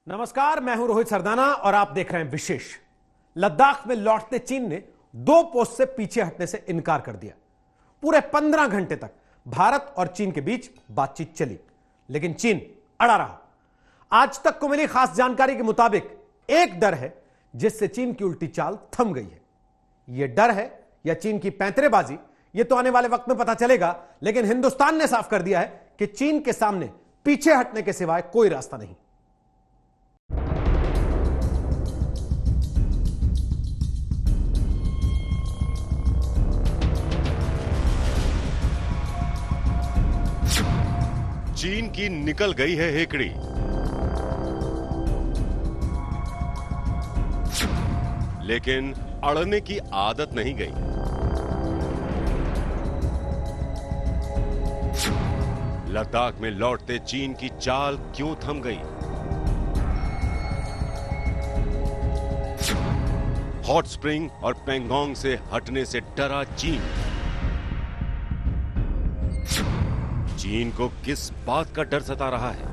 नमस्कार, मैं हूं रोहित सरदाना और आप देख रहे हैं विशेष। लद्दाख में लौटते चीन ने 2 पोस्ट से पीछे हटने से इनकार कर दिया। पूरे 15 घंटे तक भारत और चीन के बीच बातचीत चली, लेकिन चीन अड़ा रहा। आज तक को मिली खास जानकारी के मुताबिक एक डर है जिससे चीन की उल्टी चाल थम गई है। यह डर है या चीन की पैंतरेबाजी, यह तो आने वाले वक्त में पता चलेगा, लेकिन हिंदुस्तान ने साफ कर दिया है कि चीन के सामने पीछे हटने के सिवाय कोई रास्ता नहीं। चीन की निकल गई है हेकड़ी। लेकिन अड़ने की आदत नहीं गई। लद्दाख में लौटते चीन की चाल क्यों थम गई? हॉट स्प्रिंग और पेंगोंग से हटने से डरा चीन। चीन को किस बात का डर सता रहा है?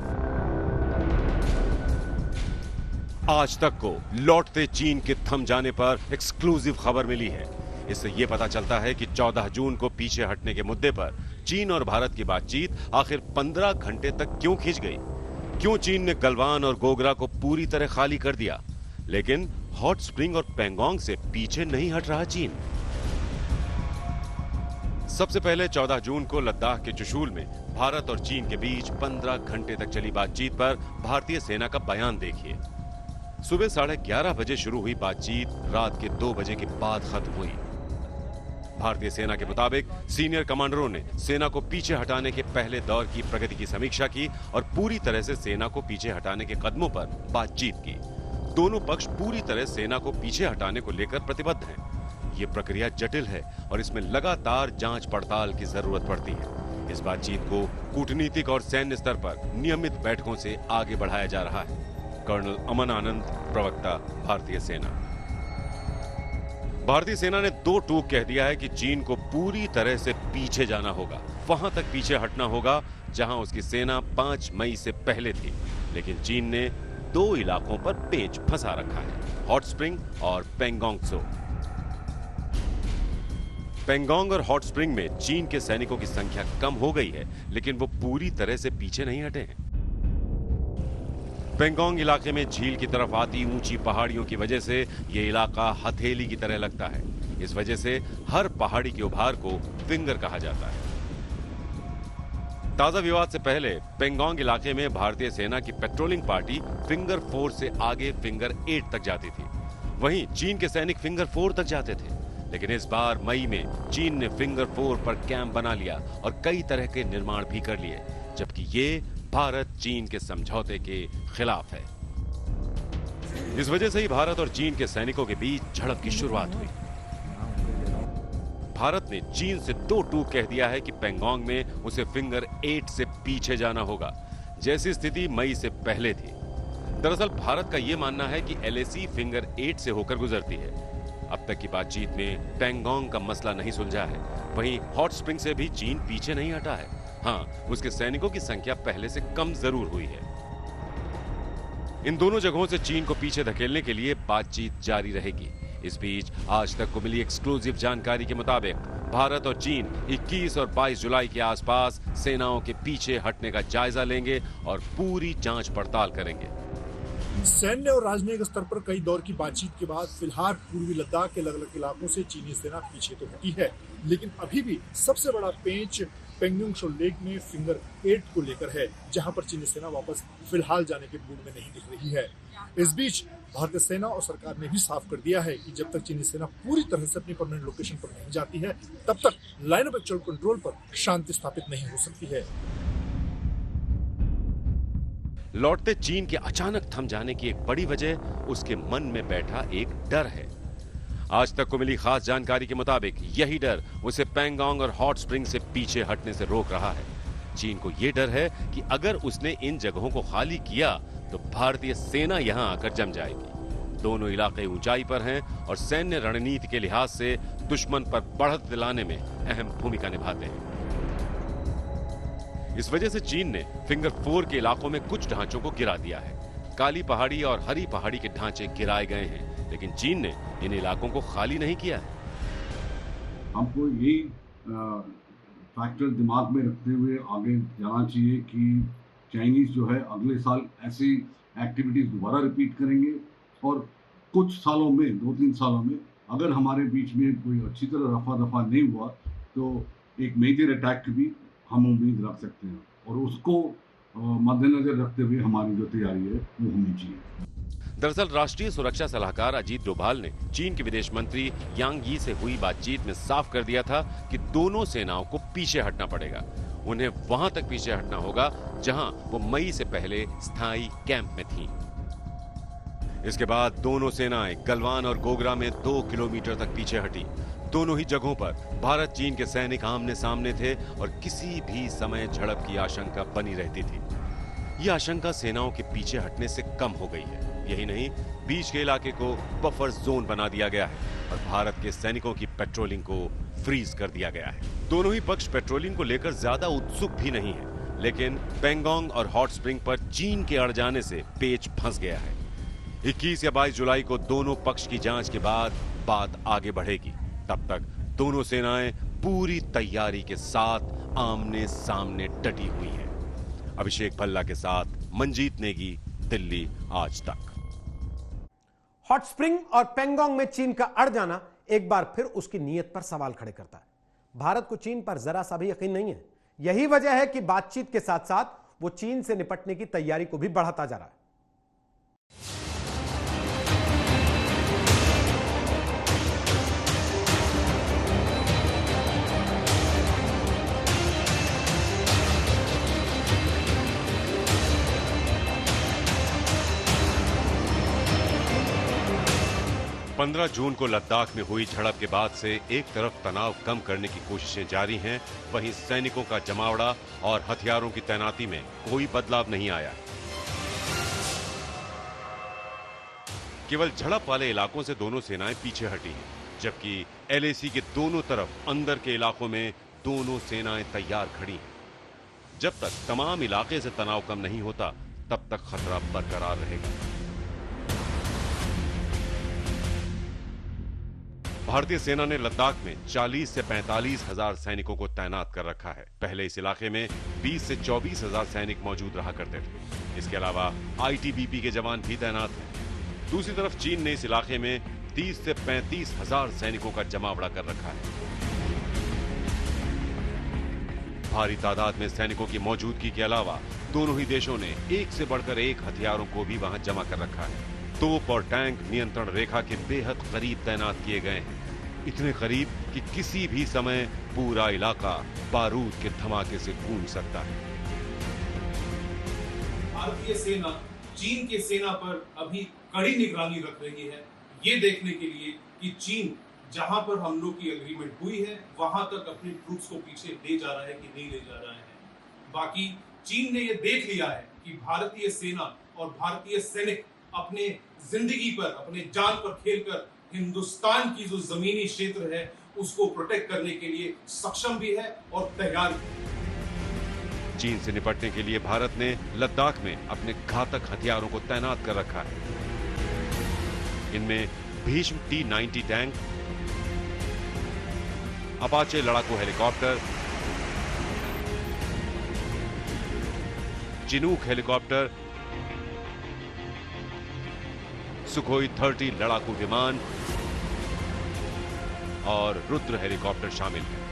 आज तक को लौटते चीन के थम जाने पर एक्सक्लूसिव खबर मिली है। इससे यह पता चलता है कि 14 जून को पीछे हटने के मुद्दे पर चीन और भारत की बातचीत आखिर 15 घंटे तक क्यों खिंच गई? क्यों चीन ने गलवान और गोगरा को पूरी तरह खाली कर दिया, लेकिन हॉट स्प्रिंग और पेंगोंग से पीछे नहीं हट रहा चीन? सबसे पहले 14 जून को लद्दाख के चुशूल में भारत और चीन के बीच 15 घंटे तक चली बातचीत पर भारतीय सेना का बयान देखिए। सुबह 11:30 बजे शुरू हुई बातचीत रात के 2 बजे के बाद खत्म हुई। भारतीय सेना के मुताबिक सीनियर कमांडरों ने सेना को पीछे हटाने के पहले दौर की प्रगति की समीक्षा की और पूरी तरह से सेना को पीछे हटाने के कदमों पर बातचीत की। दोनों पक्ष पूरी तरह सेना को पीछे हटाने को लेकर प्रतिबद्ध हैं। ये प्रक्रिया जटिल है और इसमें लगातार जांच पड़ताल की जरूरत पड़ती है। इस बातचीत को कूटनीतिक और सैन्य स्तर पर नियमित बैठकों से आगे बढ़ाया जा रहा है। कर्नल अमन आनंद, प्रवक्ता, भारतीय सेना। भारतीय सेना ने 2 टूक कह दिया है कि चीन को पूरी तरह से पीछे जाना होगा, वहां तक पीछे हटना होगा जहां उसकी सेना 5 मई से पहले थी। लेकिन चीन ने 2 इलाकों पर पेच फंसा रखा है, हॉट स्प्रिंग और पेंगोंग त्सो। पेंगोंग और हॉट स्प्रिंग में चीन के सैनिकों की संख्या कम हो गई है, लेकिन वो पूरी तरह से पीछे नहीं हटे हैं। पेंगोंग इलाके में झील की तरफ आती ऊंची पहाड़ियों की वजह से यह इलाका हथेली की तरह लगता है। इस वजह से हर पहाड़ी के उभार को फिंगर कहा जाता है। ताजा विवाद से पहले पेंगोंग इलाके में भारतीय सेना की पेट्रोलिंग पार्टी फिंगर 4 से आगे फिंगर 8 तक जाती थी। वहीं चीन के सैनिक फिंगर 4 तक जाते थे। लेकिन इस बार मई में चीन ने फिंगर 4 पर कैंप बना लिया और कई तरह के निर्माण भी कर लिए, जबकि ये भारत चीन के समझौते के खिलाफ है। इस वजह से ही भारत और चीन के सैनिकों के बीच झड़प की शुरुआत हुई। भारत ने चीन से 2 टूक कह दिया है कि पेंगोंग में उसे फिंगर 8 से पीछे जाना होगा, जैसी स्थिति मई से पहले थी। दरअसल भारत का यह मानना है कि LAC फिंगर 8 से होकर गुजरती है। अब तक की बातचीत में पेंगोंग का मसला नहीं सुलझा है। वहीं हॉट स्प्रिंग से भी चीन पीछे नहीं हटा है। हाँ, उसके सैनिकों की संख्या पहले से कम जरूर हुई है। इन दोनों जगहों से चीन को पीछे धकेलने के लिए बातचीत जारी रहेगी। इस बीच आज तक को मिली एक्सक्लूसिव जानकारी के मुताबिक भारत और चीन 21 और 22 जुलाई के आसपास सेनाओं के पीछे हटने का जायजा लेंगे और पूरी जांच पड़ताल करेंगे। सैन्य और राजनयिक स्तर पर कई दौर की बातचीत के बाद फिलहाल पूर्वी लद्दाख के अलग अलग इलाकों से चीनी सेना पीछे तो हटी है, लेकिन अभी भी सबसे बड़ा पेंच पेंगोंग त्सो लेक में फिंगर 8 को लेकर है, जहां पर चीनी सेना वापस फिलहाल जाने के मूड में नहीं दिख रही है। इस बीच भारतीय सेना और सरकार ने भी साफ कर दिया है कि जब तक चीनी सेना पूरी तरह से अपनी परमानेंट लोकेशन पर नहीं जाती है, तब तक लाइन ऑफ एक्चुअल कंट्रोल पर शांति स्थापित नहीं हो सकती है। लौटते चीन के अचानक थम जाने की एक बड़ी वजह उसके मन में बैठा एक डर है। आज तक को मिली खास जानकारी के मुताबिक यही डर उसे पेंगोंग और हॉट स्प्रिंग से पीछे हटने से रोक रहा है। चीन को यह डर है कि अगर उसने इन जगहों को खाली किया तो भारतीय सेना यहां आकर जम जाएगी। दोनों इलाके ऊंचाई पर हैं और सैन्य रणनीति के लिहाज से दुश्मन पर बढ़त दिलाने में अहम भूमिका निभाते हैं। इस वजह से चीन ने फिंगर 4 के इलाकों में कुछ ढांचों को गिरा दिया है। काली पहाड़ी और हरी पहाड़ी के ढांचे गिराए गए हैं, लेकिन चीन ने इन इलाकों को खाली नहीं किया है। हमको यही फैक्टर दिमाग में रखते हुए आगे जाना चाहिए कि चाइनीज जो है अगले साल ऐसी एक्टिविटीज दोबारा रिपीट करेंगे और कुछ सालों में 2-3 सालों में अगर हमारे बीच में कोई अच्छी तरह रफा दफा नहीं हुआ तो एक मेजर अटैक की भी हम उम्मीद रख सकते हैं और उसको मद्देनजर रखते हुए हमारी जो तैयारी है वो होनी चाहिए। दरअसल राष्ट्रीय सुरक्षा सलाहकार अजीत डोभाल ने चीन के विदेश मंत्री यांग यी से हुई बातचीत में साफ कर दिया था कि दोनों सेनाओं को पीछे हटना पड़ेगा। उन्हें वहां तक पीछे हटना होगा जहां वो मई से पहले स्थायी कैंप में थीं। इसके बाद दोनों सेनाएं गलवान और गोगरा में 2 किलोमीटर तक पीछे हटी। दोनों ही जगहों पर भारत चीन के सैनिक आमने सामने थे और किसी भी समय झड़प की आशंका बनी रहती थी। यह आशंका सेनाओं के पीछे हटने से कम हो गई है। यही नहीं, बीच के इलाके को बफर जोन बना दिया गया है और भारत के सैनिकों की पेट्रोलिंग को फ्रीज कर दिया गया है। दोनों ही पक्ष पेट्रोलिंग को लेकर ज्यादा उत्सुक भी नहीं है, लेकिन पेंगोंग और हॉट स्प्रिंग पर चीन के अड़ जाने से पेच फंस गया है। 21 या 22 जुलाई को दोनों पक्ष की जांच के बाद बात आगे बढ़ेगी। तब तक दोनों सेनाएं पूरी तैयारी के साथ आमने सामने डटी हुई हैं। अभिषेक भल्ला के साथ मंजीत नेगी, दिल्ली आज तक। हॉट स्प्रिंग और पेंगोंग में चीन का अड़ जाना एक बार फिर उसकी नीयत पर सवाल खड़े करता है। भारत को चीन पर जरा सा भी यकीन नहीं है। यही वजह है कि बातचीत के साथ साथ वो चीन से निपटने की तैयारी को भी बढ़ाता जा रहा है। पंद्रह जून को लद्दाख में हुई झड़प के बाद से एक तरफ तनाव कम करने की कोशिशें जारी हैं, वहीं सैनिकों का जमावड़ा और हथियारों की तैनाती में कोई बदलाव नहीं आया। केवल झड़प वाले इलाकों से दोनों सेनाएं पीछे हटी हैं, जबकि एलएसी के दोनों तरफ अंदर के इलाकों में दोनों सेनाएं तैयार खड़ी हैं। जब तक तमाम इलाके से तनाव कम नहीं होता, तब तक खतरा बरकरार रहेगा। भारतीय सेना ने लद्दाख में 40 से 45 हजार सैनिकों को तैनात कर रखा है। पहले इस इलाके में 20 से 24 हजार सैनिक मौजूद रहा करते थे। इसके अलावा आईटीबीपी के जवान भी तैनात हैं। दूसरी तरफ चीन ने इस इलाके में 30 से 35 हजार सैनिकों का जमावड़ा कर रखा है। भारी तादाद में सैनिकों की मौजूदगी के अलावा दोनों ही देशों ने एक से बढ़कर एक हथियारों को भी वहां जमा कर रखा है। तोप और टैंक नियंत्रण रेखा के बेहद करीब तैनात किए गए हैं, इतने करीब कि किसी भी समय पूरा इलाका बारूद के धमाके से गूंज सकता है। भारतीय सेना चीन के सेना पर अभी कड़ी निगरानी रख रही है, ये देखने के लिए कि चीन जहां पर हम लोग की एग्रीमेंट हुई है वहां तक अपने ट्रूप्स को पीछे ले जा रहा है कि नहीं ले जा रहा है। बाकी चीन ने ये देख लिया है कि भारतीय सेना और भारतीय सैनिक अपने जिंदगी पर, अपने जान पर खेलकर हिंदुस्तान की जो जमीनी क्षेत्र है उसको प्रोटेक्ट करने के लिए सक्षम भी है और तैयार भी। चीन से निपटने के लिए भारत ने लद्दाख में अपने घातक हथियारों को तैनात कर रखा है। इनमें भीष्म T-90 टैंक, अपाचे लड़ाकू हेलीकॉप्टर, चिनूक हेलीकॉप्टर, सुखोई 30 लड़ाकू विमान और रुद्र हेलीकॉप्टर शामिल हैं।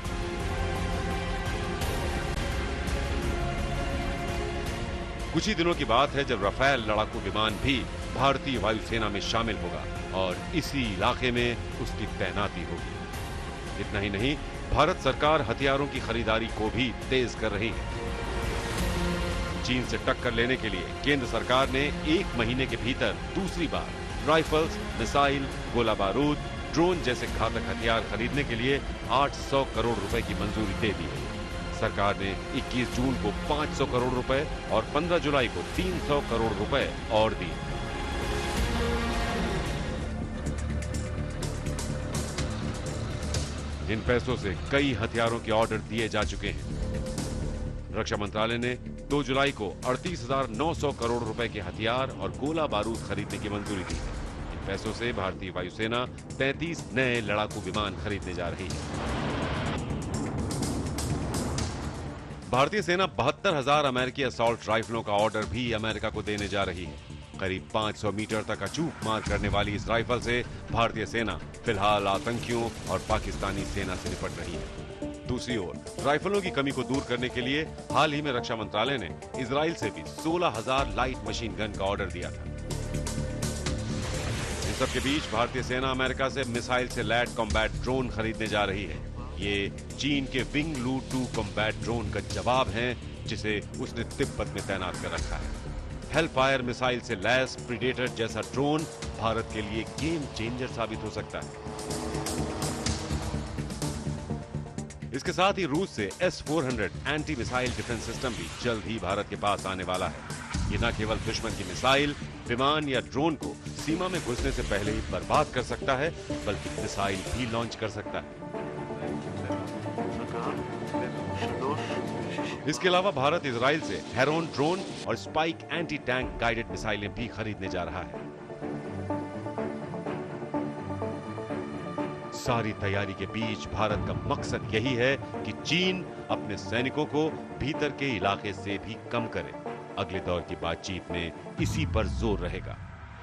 कुछ ही दिनों की बात है जब राफेल लड़ाकू विमान भी भारतीय वायुसेना में शामिल होगा और इसी इलाके में उसकी तैनाती होगी। इतना ही नहीं, भारत सरकार हथियारों की खरीदारी को भी तेज कर रही है। चीन से टक्कर लेने के लिए केंद्र सरकार ने 1 महीने के भीतर दूसरी बार राइफल्स, मिसाइल, गोला बारूद, ड्रोन जैसे घातक हथियार खरीदने के लिए 800 करोड़ रुपए की मंजूरी दे दी है। सरकार ने 21 जून को 500 करोड़ रुपए और 15 जुलाई को 300 करोड़ रुपए और दिए। इन पैसों से कई हथियारों के ऑर्डर दिए जा चुके हैं। रक्षा मंत्रालय ने 2 जुलाई को 38,900 करोड़ रुपए के हथियार और गोला बारूद खरीदने की मंजूरी दी है। इन पैसों से भारतीय वायुसेना 33 नए लड़ाकू विमान खरीदने जा रही है। भारतीय सेना 72,000 अमेरिकी असॉल्ट राइफलों का ऑर्डर भी अमेरिका को देने जा रही है। करीब 500 मीटर तक अचूक मार करने वाली इस राइफल से भारतीय सेना फिलहाल आतंकियों और पाकिस्तानी सेना से निपट रही है। दूसरी ओर राइफलों की कमी को दूर करने के लिए हाल ही में रक्षा मंत्रालय ने इजराइल से भी 16,000 लाइट मशीन गन का ऑर्डर दिया था। इन सब के बीच भारतीय सेना अमेरिका से मिसाइल से लैंड कॉम्बैट ड्रोन खरीदने जा रही है। ये चीन के विंग लू 2 कॉम्बैट ड्रोन का जवाब है, जिसे उसने तिब्बत में तैनात कर रखा है। हेलफायर मिसाइल से लैस प्रीडेटर जैसा ड्रोन भारत के लिए गेम चेंजर साबित हो सकता है। इसके साथ ही रूस से S-400 anti missile defence system भी जल्द ही भारत के पास आने वाला है। ये न केवल दुश्मन की मिसाइल, विमान या ड्रोन को सीमा में घुसने से पहले ही बर्बाद कर सकता है, बल्कि मिसाइल भी लॉन्च कर सकता है। इसके अलावा भारत इजराइल से हेरोन ड्रोन और स्पाइक एंटी टैंक गाइडेड मिसाइलें भी खरीदने जा रहा है। सारी तैयारी के बीच भारत का मकसद यही है कि चीन अपने सैनिकों को भीतर के इलाके से भी कम करे। अगले दौर की बातचीत में इसी पर जोर रहेगा।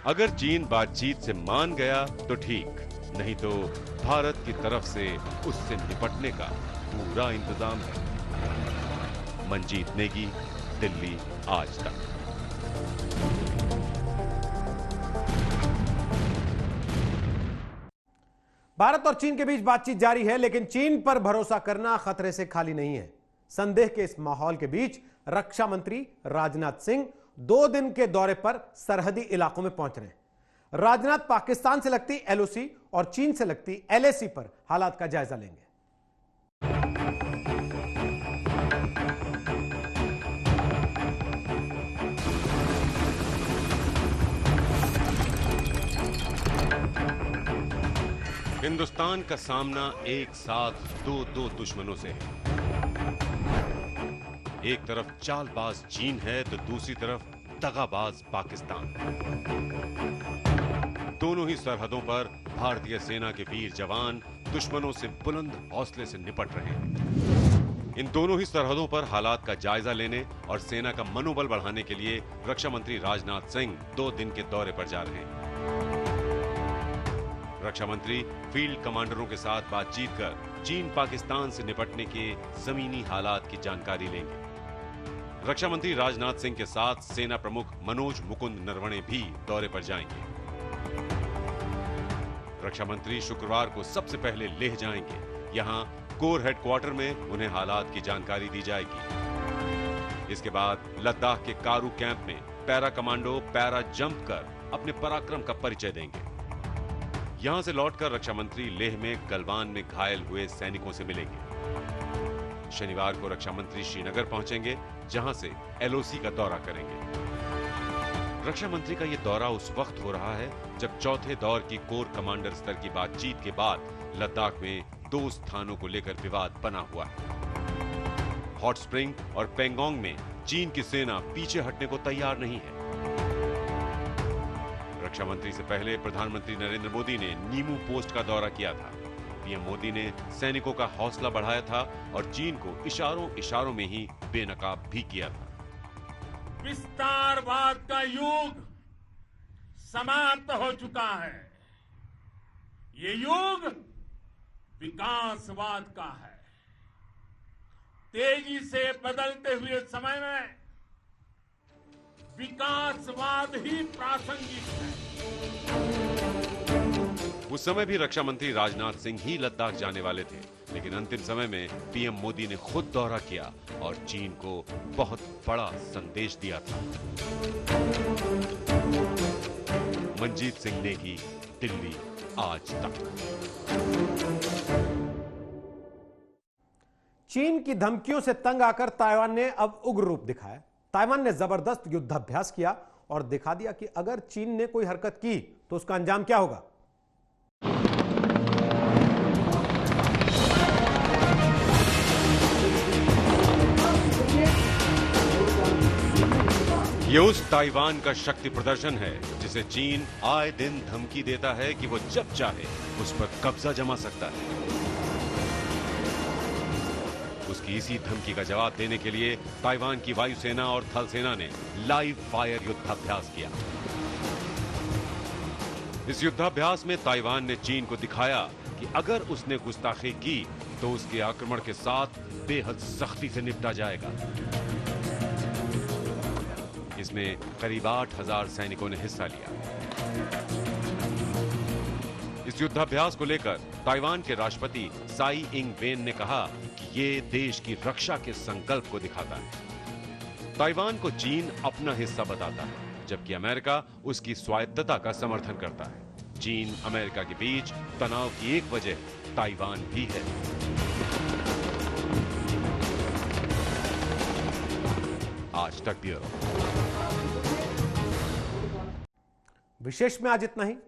अगर चीन बातचीत से मान गया तो ठीक, नहीं तो भारत की तरफ से उससे निपटने का पूरा इंतजाम है। मंजीत नेगी, दिल्ली आज तक। भारत और चीन के बीच बातचीत जारी है, लेकिन चीन पर भरोसा करना खतरे से खाली नहीं है। संदेह के इस माहौल के बीच रक्षा मंत्री राजनाथ सिंह 2 दिन के दौरे पर सरहदी इलाकों में पहुंच रहे हैं। राजनाथ पाकिस्तान से लगती LOC और चीन से लगती LAC पर हालात का जायजा लेंगे। हिंदुस्तान का सामना एक साथ दो दुश्मनों से है। एक तरफ चालबाज चीन है तो दूसरी तरफ दगाबाज पाकिस्तान। दोनों ही सरहदों पर भारतीय सेना के वीर जवान दुश्मनों से बुलंद हौसले से निपट रहे हैं। इन दोनों ही सरहदों पर हालात का जायजा लेने और सेना का मनोबल बढ़ाने के लिए रक्षा मंत्री राजनाथ सिंह 2 दिन के दौरे पर जा रहे हैं। रक्षा मंत्री फील्ड कमांडरों के साथ बातचीत कर चीन पाकिस्तान से निपटने के जमीनी हालात की जानकारी लेंगे। रक्षा मंत्री राजनाथ सिंह के साथ सेना प्रमुख मनोज मुकुंद नरवणे भी दौरे पर जाएंगे। रक्षा मंत्री शुक्रवार को सबसे पहले लेह जाएंगे। यहां कोर हेडक्वार्टर में उन्हें हालात की जानकारी दी जाएगी। इसके बाद लद्दाख के कारु कैंप में पैरा कमांडो पैरा जंप कर अपने पराक्रम का परिचय देंगे। यहां से लौटकर रक्षा मंत्री लेह में गलवान में घायल हुए सैनिकों से मिलेंगे। शनिवार को रक्षा मंत्री श्रीनगर पहुंचेंगे, जहां से LOC का दौरा करेंगे। रक्षा मंत्री का यह दौरा उस वक्त हो रहा है जब चौथे दौर की कोर कमांडर स्तर की बातचीत के बाद लद्दाख में 2 स्थानों को लेकर विवाद बना हुआ है। हॉट स्प्रिंग और पेंगोंग में चीन की सेना पीछे हटने को तैयार नहीं है। रक्षा मंत्री से पहले प्रधानमंत्री नरेंद्र मोदी ने नीमू पोस्ट का दौरा किया था। पीएम मोदी ने सैनिकों का हौसला बढ़ाया था और चीन को इशारों में ही बेनकाब भी किया था। विस्तारवाद का युग समाप्त हो चुका है। ये युग विकासवाद का है। तेजी से बदलते हुए समय में विकासवाद ही प्रासंगिक है। उस समय भी रक्षा मंत्री राजनाथ सिंह ही लद्दाख जाने वाले थे, लेकिन अंतिम समय में पीएम मोदी ने खुद दौरा किया और चीन को बहुत बड़ा संदेश दिया था। मंजीत सिंह नेगी, दिल्ली आज तक। चीन की धमकियों से तंग आकर ताइवान ने अब उग्र रूप दिखाया। ताइवान ने जबरदस्त युद्धाभ्यास किया और दिखा दिया कि अगर चीन ने कोई हरकत की तो उसका अंजाम क्या होगा। ये उस ताइवान का शक्ति प्रदर्शन है जिसे चीन आए दिन धमकी देता है कि वो जब चाहे उस पर कब्जा जमा सकता है। उसकी इसी धमकी का जवाब देने के लिए ताइवान की वायुसेना और थल सेना ने लाइव फायर युद्धाभ्यास किया। इस युद्धाभ्यास में ताइवान ने चीन को दिखाया कि अगर उसने गुस्ताखी की तो उसके आक्रमण के साथ बेहद सख्ती से निपटा जाएगा। इसमें करीब 8,000 सैनिकों ने हिस्सा लिया। इस युद्धाभ्यास को लेकर ताइवान के राष्ट्रपति साई इंग वेन ने कहा कि ये देश की रक्षा के संकल्प को दिखाता है। ताइवान को चीन अपना हिस्सा बताता है, जबकि अमेरिका उसकी स्वायत्तता का समर्थन करता है। चीन अमेरिका के बीच तनाव की एक वजह ताइवान भी है। आज तक ब्यूरो। विशेष में आज इतना ही।